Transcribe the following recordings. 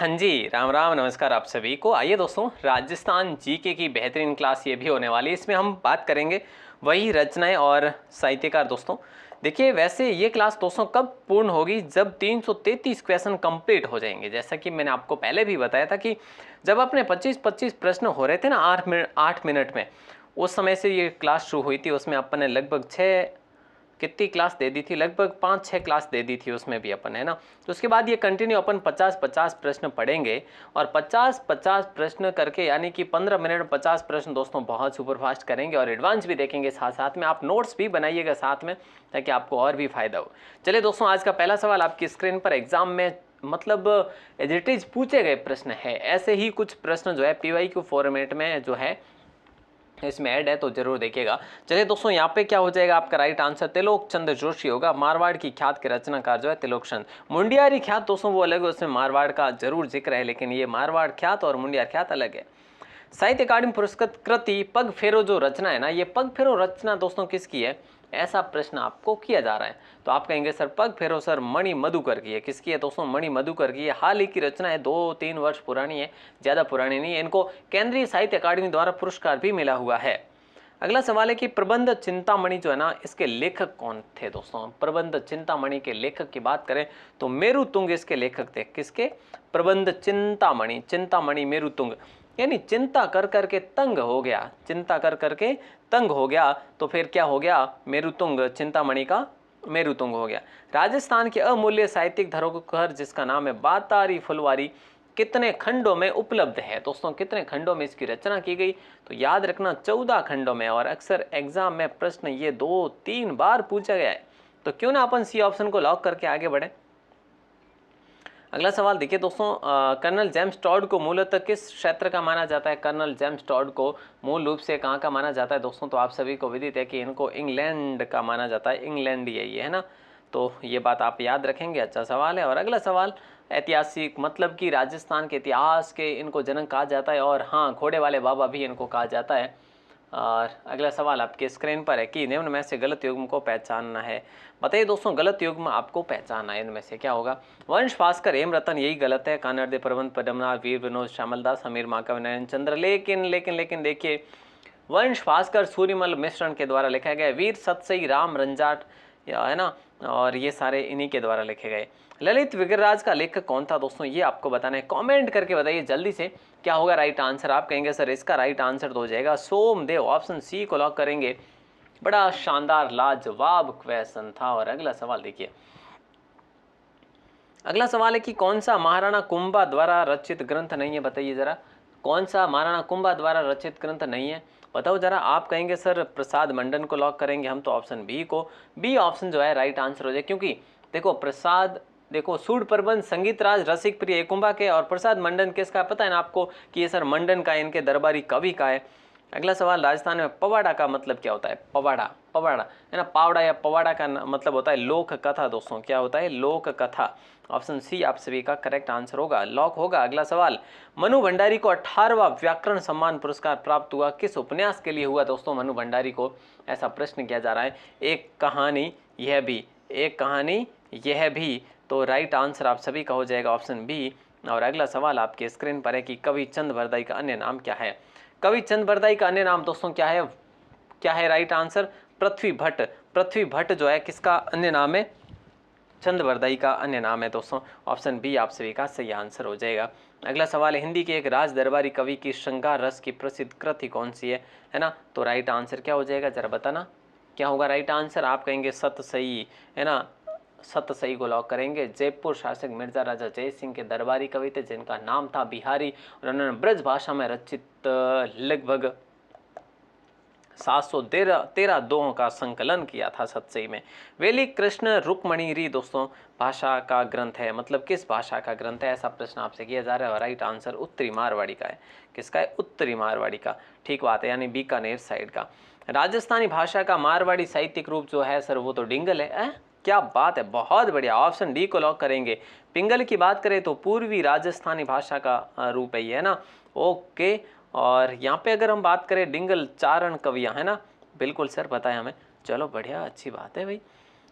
हाँ जी, राम राम, नमस्कार आप सभी को। आइए दोस्तों, राजस्थान जीके की बेहतरीन क्लास ये भी होने वाली है। इसमें हम बात करेंगे वही रचनाएं और साहित्यकार। दोस्तों देखिए, वैसे ये क्लास दोस्तों कब पूर्ण होगी? जब 333 क्वेश्चन कंप्लीट हो जाएंगे। जैसा कि मैंने आपको पहले भी बताया था कि जब अपने 25-25 प्रश्न हो रहे थे ना 8 मिनट में, उस समय से ये क्लास शुरू हुई थी। उसमें अपन ने लगभग कितनी क्लास दे दी थी? लगभग 5-6 क्लास दे दी थी उसमें भी अपन, है ना। तो उसके बाद ये कंटिन्यू अपन 50-50 प्रश्न पढ़ेंगे और 50-50 प्रश्न करके, यानी कि 15 मिनट में 50 प्रश्न दोस्तों बहुत सुपरफास्ट करेंगे और एडवांस भी देखेंगे। साथ साथ में आप नोट्स भी बनाइएगा साथ में, ताकि आपको और भी फायदा हो। चलिए दोस्तों, आज का पहला सवाल आपकी स्क्रीन पर एग्जाम में मतलब एज इट इज पूछे गए प्रश्न है। ऐसे ही कुछ प्रश्न जो है PYQ फॉर्मेट में जो है इसमें ऐड है, तो जरूर देखिएगा। चलिए दोस्तों, यहाँ पे क्या हो जाएगा आपका राइट आंसर? त्रिलोक चंद्र जोशी होगा। मारवाड़ की ख्यात के रचनाकार जो है त्रिलोक चंद्र। मुंडियारी ख्यात दोस्तों वो अलग है, उसमें मारवाड़ का जरूर जिक्र है, लेकिन ये मारवाड़ ख्यात और मुंडियार ख्यात अलग है। साहित्य अकादमी पुरस्कृत कृति पग फेरो जो रचना है ना, ये पग फेरो रचना दोस्तों किसकी है? ऐसा प्रश्न आपको किया जा रहा है। तो आप कहेंगे सर पग फेरो सर मणि मधुकर की है। किसकी है दोस्तों? मणि मधुकर की है। हाल ही की रचना है, 2-3 वर्ष पुरानी है, ज्यादा पुरानी नहीं है। इनको केंद्रीय साहित्य अकादमी द्वारा पुरस्कार भी मिला हुआ है। अगला सवाल है कि प्रबंध चिंतामणि जो है ना, इसके लेखक कौन थे दोस्तों? प्रबंध चिंतामणि के लेखक की बात करें तो मेरुतुंग इसके लेखक थे। किसके? प्रबंध चिंतामणि। चिंतामणि मेरुतुंग, यानी चिंता कर करके तंग हो गया, चिंता कर करके तंग हो गया, तो फिर क्या हो गया? मेरुतुंग, चिंतामणि का मेरुतुंग हो गया। राजस्थान के अमूल्य साहित्यिक धरोहर जिसका नाम है बातारी फुलवारी, कितने खंडों में उपलब्ध है दोस्तों? कितने खंडों में इसकी रचना की गई? तो याद रखना 14 खंडों में। और अक्सर एग्जाम में प्रश्न ये 2-3 बार पूछा गया है, तो क्यों ना अपन सी ऑप्शन को लॉक करके आगे बढ़े। अगला सवाल देखिए दोस्तों, कर्नल जेम्स टॉड को मूलतः किस क्षेत्र का माना जाता है? कर्नल जेम्स टॉड को मूल रूप से कहाँ का माना जाता है दोस्तों? तो आप सभी को विदित है कि इनको इंग्लैंड का माना जाता है। इंग्लैंड ही है ये, है ना। तो ये बात आप याद रखेंगे। अच्छा सवाल है। और अगला सवाल, ऐतिहासिक मतलब कि राजस्थान के इतिहास के इनको जनक कहा जाता है, और हाँ, घोड़े वाले बाबा भी इनको कहा जाता है। और अगला सवाल आपके स्क्रीन पर है कि निम्न में से गलत युग्म को पहचानना है। बताइए दोस्तों, गलत युग्म आपको पहचानना है, इनमें से क्या होगा? वंश भास्कर हेमरतन, यही गलत है। कानड़ प्रबंध पद्मनाभ वीर विनोद श्यामलदास हमीर माकव नयन चंद्र। लेकिन लेकिन लेकिन देखिए, वंश भास्कर सूर्यमल मिश्रण के द्वारा लिखा गया। वीर सतसई राम रंजाट, है ना, और ये सारे इन्हीं के द्वारा लिखे गए। ललित विग्रहराज का लेखक कौन था दोस्तों? ये आपको बताना है। कमेंट करके बताइए जल्दी से, क्या होगा राइट आंसर? आप कहेंगे सर इसका राइट आंसर तो हो जाएगा सोमदेव। ऑप्शन सी को लॉक करेंगे। बड़ा शानदार लाजवाब क्वेश्चन था। और अगला सवाल देखिए, अगला सवाल है कि कौन सा महाराणा कुंभा द्वारा रचित ग्रंथ नहीं है? बताइए जरा, कौन सा महाराणा कुंभा द्वारा रचित ग्रंथ नहीं है? बताओ जरा। आप कहेंगे सर प्रसाद मंडन को लॉक करेंगे हम, तो ऑप्शन बी को, बी ऑप्शन जो है राइट आंसर हो जाए। क्योंकि देखो प्रसाद, देखो सूड प्रबंध संगीत राज रसिक प्रिय कुंभा के, और प्रसाद मंडन किसका पता है ना आपको कि ये सर मंडन का, इनके दरबारी कवि का है। अगला सवाल, राजस्थान में पवाड़ा का मतलब क्या होता है? पवाड़ा, पवाड़ा है ना, पावड़ा या पवाड़ा का मतलब होता है लोक कथा दोस्तों। क्या होता है? लोक कथा। ऑप्शन सी आप सभी का करेक्ट आंसर होगा, लॉक होगा। अगला सवाल, मनु भंडारी को 18वां व्याकरण सम्मान पुरस्कार प्राप्त हुआ, किस उपन्यास के लिए हुआ दोस्तों मनु भंडारी को? ऐसा प्रश्न किया जा रहा है। एक कहानी यह भी, एक कहानी यह भी, तो राइट आंसर आप सभी का हो जाएगा ऑप्शन बी। और अगला सवाल आपके स्क्रीन पर है कि कवि चंद बरदाई का अन्य नाम क्या है? कवि चंद बरदाई का अन्य नाम दोस्तों क्या है? क्या है राइट आंसर? पृथ्वी भट्ट। पृथ्वी भट्ट जो है किसका अन्य नाम है? चंद बरदाई का अन्य नाम है दोस्तों। ऑप्शन बी आप सभी का सही आंसर हो जाएगा। अगला सवाल है, हिंदी के एक राज दरबारी कवि की श्रृंगार रस की प्रसिद्ध कृति कौन सी है ना? तो राइट आंसर क्या हो जाएगा जरा बताना, क्या होगा राइट आंसर? आप कहेंगे सतसई, है ना, सतसई को लॉक करेंगे। जयपुर शासक मिर्जा राजा जय सिंह के दरबारी कवि थे, जिनका नाम था बिहारी, और उन्होंने ब्रज भाषा में रचित लगभग 713 दोहों का संकलन किया था सतसई में। वेली कृष्ण रुक्मणी दोस्तों भाषा का ग्रंथ है, मतलब किस भाषा का ग्रंथ है? ऐसा प्रश्न आपसे किया जा रहा है। और राइट आंसर उत्तरी मारवाड़ी का है। किसका है? उत्तरी मारवाड़ी का। ठीक बात है, यानी बीकानेर साइड का। राजस्थानी भाषा का मारवाड़ी साहित्यिक रूप जो है सर वो तो डिंगल है। क्या बात है, बहुत बढ़िया। ऑप्शन डी को लॉक करेंगे। पिंगल की बात करें तो पूर्वी राजस्थानी भाषा का रूप है ये, है ना। ओके। और यहाँ पे अगर हम बात करें डिंगल चारण कवियाँ, है ना, बिल्कुल सर बताएं हमें। चलो बढ़िया, अच्छी बात है भाई।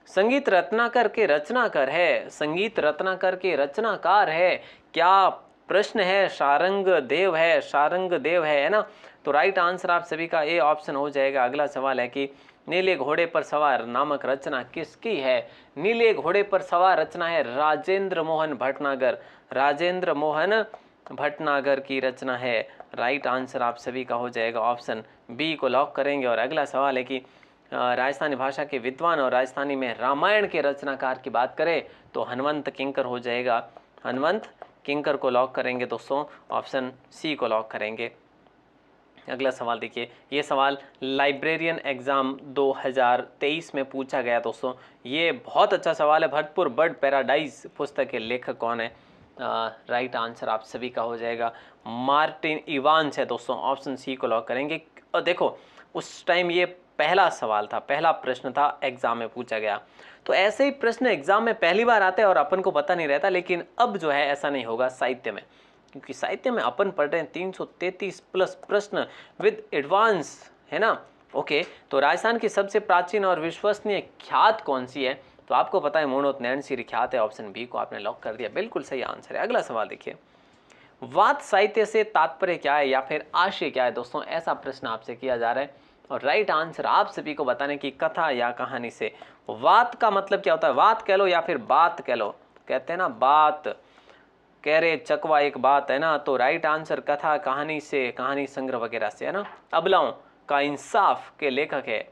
संगीत रत्नाकर के रचनाकार है, संगीत रत्नाकर के रचनाकार है। क्या प्रश्न है, शारंग देव है, शारंग देव है ना। तो राइट आंसर आप सभी का ए ऑप्शन हो जाएगा। अगला सवाल है कि नीले घोड़े पर सवार नामक रचना किसकी है? नीले घोड़े पर सवार रचना है राजेंद्र मोहन भटनागर, राजेंद्र मोहन भटनागर की रचना है। राइट आंसर आप सभी का हो जाएगा ऑप्शन बी को लॉक करेंगे। और अगला सवाल है कि राजस्थानी भाषा के विद्वान और राजस्थानी में रामायण के रचनाकार की बात करें तो हनुमंत किंकर हो जाएगा। हनुमंत किंकर को लॉक करेंगे दोस्तों, ऑप्शन सी को लॉक करेंगे। अगला सवाल देखिए, ये सवाल लाइब्रेरियन एग्जाम 2023 में पूछा गया दोस्तों। ये बहुत अच्छा सवाल है। भरतपुर बर्ड पैराडाइज पुस्तक के लेखक कौन है? राइट आंसर आप सभी का हो जाएगा मार्टिन इवांस है दोस्तों, ऑप्शन सी को लॉक करेंगे। और देखो उस टाइम ये पहला सवाल था, पहला प्रश्न था, एग्जाम में पूछा गया। तो ऐसे ही प्रश्न एग्जाम में पहली बार आते हैं और अपन को पता नहीं रहता, लेकिन अब जो है ऐसा नहीं होगा साहित्य में, क्योंकि साहित्य में अपन पढ़ रहे हैं 333 प्लस प्रश्न विद एडवांस, है ना। ओके, तो राजस्थान की सबसे प्राचीन और विश्वसनीय ख्यात कौन सी है? तो आपको पता है मोणोत्नयन सिर ख्यात है, ऑप्शन बी को आपने लॉक कर दिया, बिल्कुल सही आंसर है। अगला सवाल देखिए, वाद साहित्य से तात्पर्य क्या है या फिर आशय क्या है दोस्तों, ऐसा प्रश्न आपसे किया जा रहा है। और राइट आंसर आप सभी को बताने की कथा या कहानी से। वाद का मतलब क्या होता है? वाद कह लो या फिर बात कह लो, कहते हैं ना बात, कह रहे चकवा एक बात है ना। तो राइट आंसर कथा कहानी से, कहानी संग्रह वगैरह से, है ना। अबलाओं का इंसाफ के लेखक है,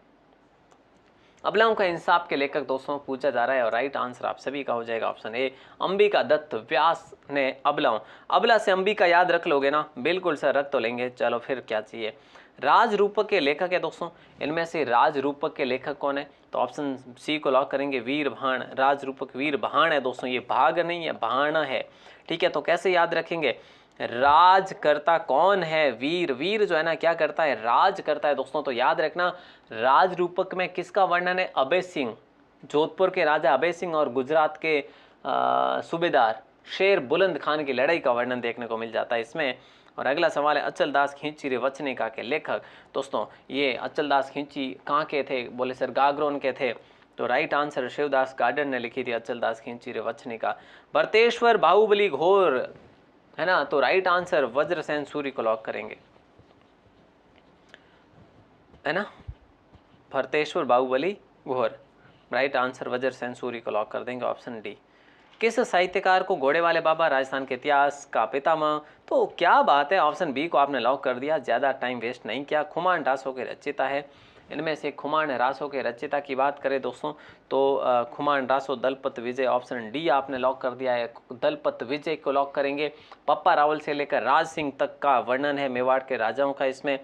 अबलाओं का इंसाफ के लेखक दोस्तों पूछा जा रहा है। और राइट आंसर आप सभी का हो जाएगा ऑप्शन ए, अंबिका दत्त व्यास ने अबलाओं। अबला से अंबिका याद रख लोगे ना? बिल्कुल सर, रख तो लेंगे। चलो फिर क्या चाहिए? राज रूपक के लेखक है दोस्तों। इनमें से राज रूपक के लेखक कौन है? तो ऑप्शन सी को लॉक करेंगे, वीर भाण। राज रूपक वीर भाण है दोस्तों, ये भाग नहीं है, भाण है, ठीक है। तो कैसे याद रखेंगे? राज करता कौन है? वीर। वीर जो है ना क्या करता है? राज करता है दोस्तों। तो याद रखना, राज रूपक में किसका वर्णन है? अभय सिंह, जोधपुर के राजा अभय सिंह और गुजरात के सूबेदार शेर बुलंद खान की लड़ाई का वर्णन देखने को मिल जाता है इसमें। और अगला सवाल है, अचल दास खींची रे वचनिका के लेखक। दोस्तों ये अचल दास खींची कहाँ के थे? बोले सर गागरोन के थे। तो राइट आंसर शिवदास गार्डन ने लिखी थी अचल दास खींची रे वचनिका। भरतेश्वर बाहुबली घोर, है ना। तो राइट आंसर वज्रसेन सूरी को लॉक करेंगे, है ना। भरतेश्वर बाहुबली घोर, राइट आंसर वज्रसेन सूरी को लॉक कर देंगे, ऑप्शन डी। किस साहित्यकार को घोड़े वाले बाबा राजस्थान के इतिहास का पितामह? तो क्या बात है, ऑप्शन बी को आपने लॉक कर दिया, ज़्यादा टाइम वेस्ट नहीं किया। खुमान रासों के रचयिता है। इनमें से खुमान रासों के रचयिता की बात करें दोस्तों तो खुमान रासो दलपत विजय, ऑप्शन डी आपने लॉक कर दिया है, दलपत विजय को लॉक करेंगे। पप्पा रावल से लेकर राज सिंह तक का वर्णन है मेवाड़ के राजाओं का इसमें।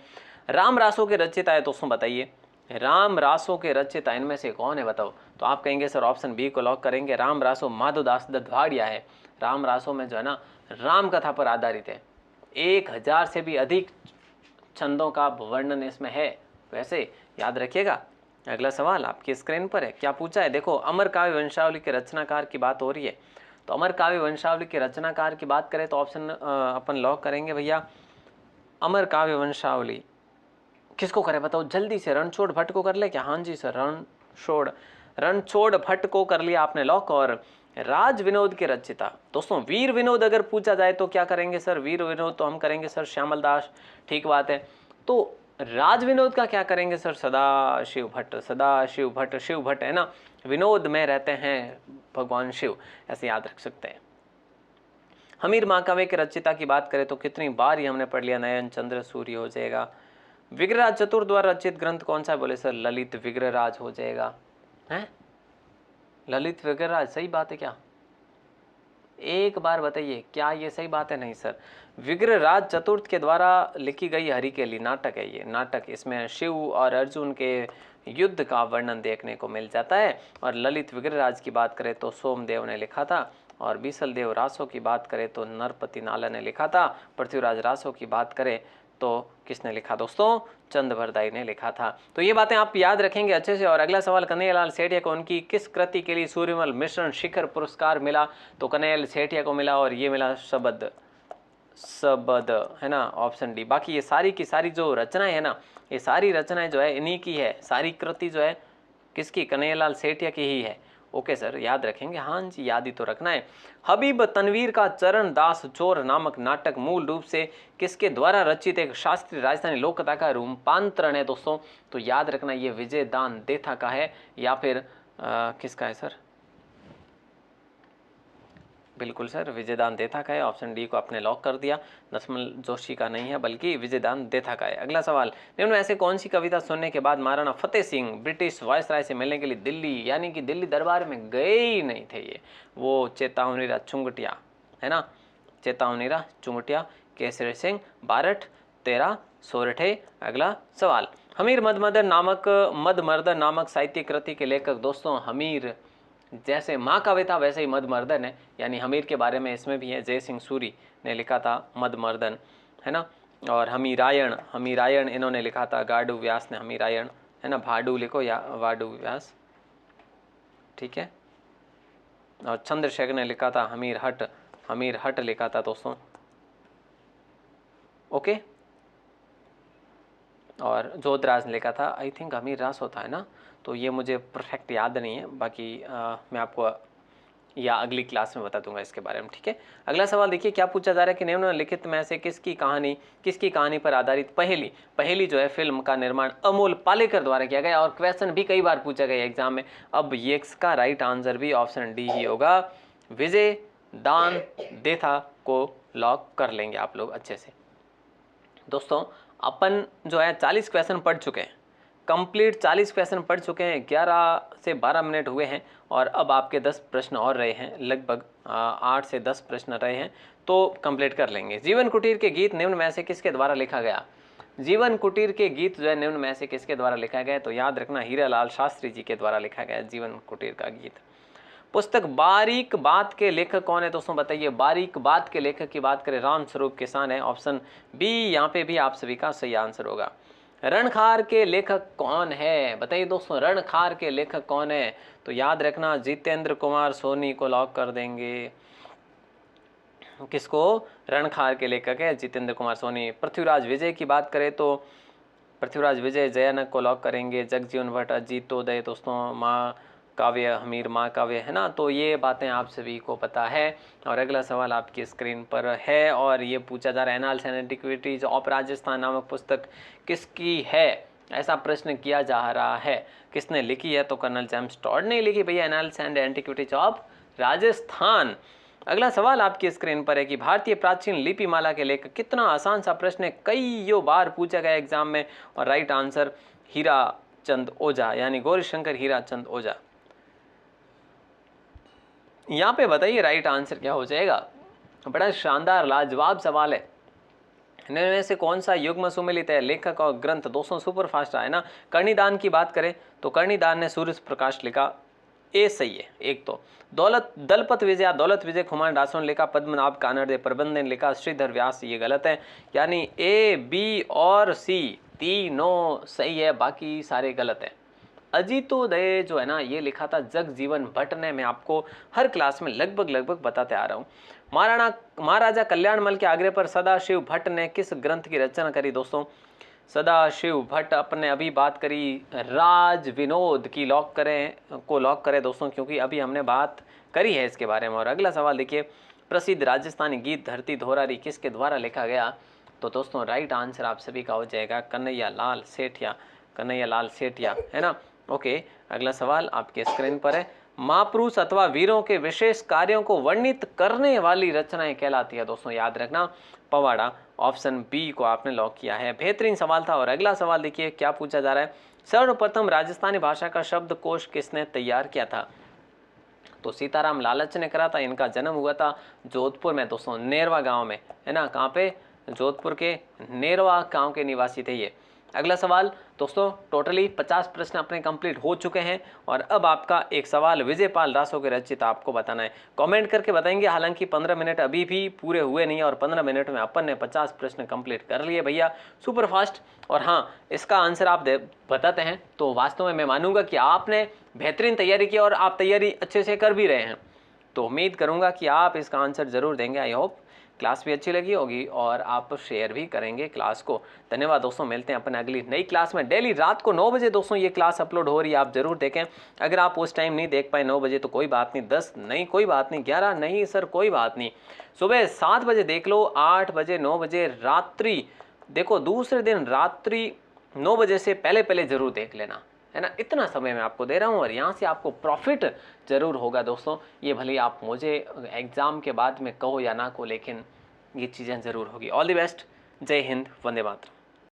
राम रासों के रचयिता है दोस्तों, बताइए राम रासों के रचयिता इनमें से कौन है बताओ? तो आप कहेंगे सर ऑप्शन बी को लॉक करेंगे, राम रासो माधोदास दधवाड़िया है। राम रासो में जो है ना राम कथा पर आधारित है, 1000 से भी अधिक छंदों का वर्णन इसमें है, वैसे याद रखिएगा। अगला सवाल आपकी स्क्रीन पर है, क्या पूछा है देखो, अमर काव्य वंशावली के रचनाकार की बात हो रही है। तो अमर काव्य वंशावली के रचनाकार की बात करें तो ऑप्शन अपन लॉक करेंगे भैया, अमर काव्य वंशावली किसको करें बताओ जल्दी से? रणछोड़ भट्ट को कर ले क्या? हाँ जी सर, रणछोड़ भट्ट को कर लिया आपने लॉक। और राज विनोद के रचयिता दोस्तों, वीर विनोद अगर पूछा जाए तो क्या करेंगे सर? वीर विनोद तो हम करेंगे सर श्यामल दास, ठीक बात है। तो राज विनोद का क्या करेंगे सर? सदाशिव भट्ट, सदाशिव भट्ट, शिव भट्ट है ना, विनोद में रहते हैं भगवान शिव, ऐसे याद रख सकते हैं। हमीर महाकाव्य के रचयिता की बात करें तो कितनी बार ही हमने पढ़ लिया, नयन चंद्र सूर्य हो जाएगा। विग्रहराज चतुर द्वारा रचित ग्रंथ कौन सा है? बोले सर ललित विग्रहराज हो जाएगा, हैं? ललित विग्रहराज सही बात है क्या? एक बार बताइए क्या ये सही बात है? नहीं सर, विग्रहराज चतुर्थ के द्वारा लिखी गई हरि के लिए नाटक है ये नाटक। इसमें शिव और अर्जुन के युद्ध का वर्णन देखने को मिल जाता है। और ललित विग्रहराज की बात करें तो सोमदेव ने लिखा था। और बीसल देव रासो की बात करें तो नरपति नाला ने लिखा था। पृथ्वीराज रासो की बात करें तो किसने लिखा दोस्तों? चंद्रभरदाई ने लिखा था। तो ये बातें आप याद रखेंगे अच्छे से। और अगला सवाल, कन्हैयालाल सेठिया को उनकी किस कृति के लिए सूर्यमल मिश्रण शिखर पुरस्कार मिला? तो कन्हैयालाल सेठिया को मिला और ये मिला शबद, है ना, ऑप्शन डी। बाकी ये सारी की सारी जो रचनाएं है ना, ये सारी रचनाएं जो है इन्हीं की है, सारी कृति जो है किसकी? कन्हैयालाल सेठिया की ही है। ओके सर, याद रखेंगे, हाँ जी याद ही तो रखना है। हबीब तनवीर का चरण दास चोर नामक नाटक मूल रूप से किसके द्वारा रचित एक शास्त्रीय राजस्थानी लोक कथा का रूपांतरण है दोस्तों? तो याद रखना ये विजय दान देथा का है या फिर किसका है सर? बिल्कुल सर, विजयदान देथा का है। ऑप्शन डी को आपने लॉक कर दिया। नसमल जोशी का नहीं है बल्कि विजयदान देथा का है। अगला सवाल, निम्न में ऐसे कौन सी कविता सुनने के बाद महाराणा फतेह सिंह ब्रिटिश वायसराय से मिलने के लिए दिल्ली यानी कि दिल्ली दरबार में गए ही नहीं थे? ये वो चेतावनीरा चुंगटिया है ना, चेतावनीरा चुंगटिया, केसरी सिंह बारठ, तेरा सोरठे। अगला सवाल, हमीर मदमर्दन नामक साहित्य कृति के लेखक दोस्तों? हमीर जैसे महाकाव्य था वैसे ही मदमर्दन है, यानी हमीर के बारे में इसमें भी है। जय सिंह सूरी ने लिखा था मदमर्दन, है ना। और हमीरायण इन्होंने लिखा था, गाडू व्यास ने हमीरायण, है ना। भाडू लिखो या वाडू व्यास, ठीक है। और चंद्रशेखर ने लिखा था हमीर हट लिखा था दोस्तों, ओके। और जोधराज ने लिखा था, आई थिंक हमीर रास होता है ना, तो ये मुझे परफेक्ट याद नहीं है, बाकी मैं आपको या अगली क्लास में बता दूंगा इसके बारे में, ठीक है। अगला सवाल देखिए, क्या पूछा जा रहा है कि निम्नलिखित में से किसकी कहानी पर आधारित पहली जो है फिल्म का निर्माण अमोल पालेकर द्वारा किया गया? और क्वेश्चन भी कई बार पूछा गया एग्जाम में। अब ये इसका राइट आंसर भी ऑप्शन डी ही होगा, विजय दान देथा को लॉक कर लेंगे आप लोग अच्छे से। दोस्तों अपन जो है 40 क्वेश्चन पढ़ चुके हैं, कंप्लीट 40 क्वेश्चन पढ़ चुके हैं। 11 से 12 मिनट हुए हैं और अब आपके 10 प्रश्न और रहे हैं, लगभग 8 से 10 प्रश्न रहे हैं, तो कंप्लीट कर लेंगे। जीवन कुटीर के गीत निम्न में से किसके द्वारा लिखा गया? जीवन कुटीर के गीत जो है निम्न में से किसके द्वारा लिखा गया? तो याद रखना हीरालाल शास्त्री जी के द्वारा लिखा गया जीवन कुटीर का गीत। पुस्तक बारीक बात के लेखक कौन है दोस्तों? बताइए, बारीक बात के लेखक की बात करें राम स्वरूप किसान है। ऑप्शन बी यहाँ पे भी आप सभी का सही आंसर होगा। रणखार के लेखक कौन है? बताइए दोस्तों, रणखार के लेखक कौन है? तो याद रखना जितेंद्र कुमार सोनी को लॉक कर देंगे। किसको? रणखार के लेखक है जितेंद्र कुमार सोनी। पृथ्वीराज विजय की बात करें तो पृथ्वीराज विजय जयानक को लॉक करेंगे। जगजीवन भट्ट अजीतोदय दोस्तों माँ काव्य हमीर माँ काव्य, है ना। तो ये बातें आप सभी को पता है। और अगला सवाल आपकी स्क्रीन पर है और ये पूछा जा रहा है, annals and antiquities of Rajasthan नामक पुस्तक किसकी है? ऐसा प्रश्न किया जा रहा है। किसने लिखी है? तो कर्नल जेम्स टॉड ने लिखी भैया, annals and antiquities of Rajasthan. अगला सवाल आपकी स्क्रीन पर है कि भारतीय प्राचीन लिपिमाला के लेखक? कितना आसान सा प्रश्न है, कईयों बार पूछा गया एग्जाम में। और राइट आंसर हीरा चंद ओझा, यानी गौरीशंकर हीरा चंद ओझा। यहाँ पे बताइए राइट आंसर क्या हो जाएगा? बड़ा शानदार लाजवाब सवाल है। इनमें से कौन सा युग्म सुमेलित है? लेखक और ग्रंथ दोस्तों सुपर फास्ट है ना। कर्णिदान की बात करें तो कर्णिदान ने सूर्य प्रकाश लिखा, ए सही है। एक तो दलपत विजय खुमान दासों ने लिखा, पद्मनाभ कानड़े प्रबंध ने लिखा, श्रीधर व्यास, ये गलत है। यानी ए बी और सी तीनों सही है, बाकी सारे गलत है। अजीतोदय जो है ना ये लिखा था जगजीवन भट्ट ने। मैं आपको हर क्लास में लगभग बताते आ रहा हूँ। महाराजा कल्याणमल के आग्रह पर सदाशिव भट्ट ने किस ग्रंथ की रचना करी दोस्तों? सदाशिव भट्ट अपने अभी बात करी राज विनोद की लॉक करें दोस्तों, क्योंकि अभी हमने बात करी है इसके बारे में। और अगला सवाल देखिए, प्रसिद्ध राजस्थानी गीत धरती धोरारी किसके द्वारा लिखा गया? तो दोस्तों राइट आंसर आप सभी का हो जाएगा कन्हैया लाल सेठिया, है ना। ओके, अगला सवाल आपके स्क्रीन पर है, महापुरुष अथवा वीरों के विशेष कार्यों को वर्णित करने वाली रचनाएं कहलाती है दोस्तों? याद रखना पवाड़ा। ऑप्शन बी को आपने लॉक किया है। बेहतरीन सवाल था। और अगला सवाल देखिए क्या पूछा जा रहा है, सर्वप्रथम राजस्थानी भाषा का शब्दकोश किसने तैयार किया था? तो सीताराम लालच ने करा था। इनका जन्म हुआ था जोधपुर में दोस्तों, नेरवा गांव में, है ना। कहाँ पे? जोधपुर के नेरवा गांव के निवासी थे ये। अगला सवाल दोस्तों, टोटली 50 प्रश्न अपने कंप्लीट हो चुके हैं और अब आपका एक सवाल विजयपाल रासो के रचित आपको बताना है। कमेंट करके बताएंगे। हालांकि 15 मिनट अभी भी पूरे हुए नहीं और 15 मिनट में अपन ने 50 प्रश्न कंप्लीट कर लिए भैया, सुपर फास्ट। और हाँ, इसका आंसर आप बताते हैं तो वास्तव में मैं मानूंगा कि आपने बेहतरीन तैयारी की और आप तैयारी अच्छे से कर भी रहे हैं। तो उम्मीद करूँगा कि आप इसका आंसर ज़रूर देंगे। आई होप क्लास भी अच्छी लगी होगी और आप शेयर भी करेंगे क्लास को। धन्यवाद दोस्तों, मिलते हैं अपन अगली नई क्लास में। डेली रात को 9 बजे दोस्तों ये क्लास अपलोड हो रही है, आप ज़रूर देखें। अगर आप उस टाइम नहीं देख पाए 9 बजे तो कोई बात नहीं, 10 नहीं कोई बात नहीं, 11 नहीं सर कोई बात नहीं, सुबह 7 बजे देख लो, 8 बजे, 9 बजे, रात्रि देखो, दूसरे दिन रात्रि 9 बजे से पहले पहले ज़रूर देख लेना, है ना। इतना समय मैं आपको दे रहा हूँ और यहाँ से आपको प्रॉफिट ज़रूर होगा दोस्तों। ये भले आप मुझे एग्ज़ाम के बाद में कहो या ना कहो, लेकिन ये चीज़ें ज़रूर होगी। ऑल द बेस्ट, जय हिंद, वंदे मातरम।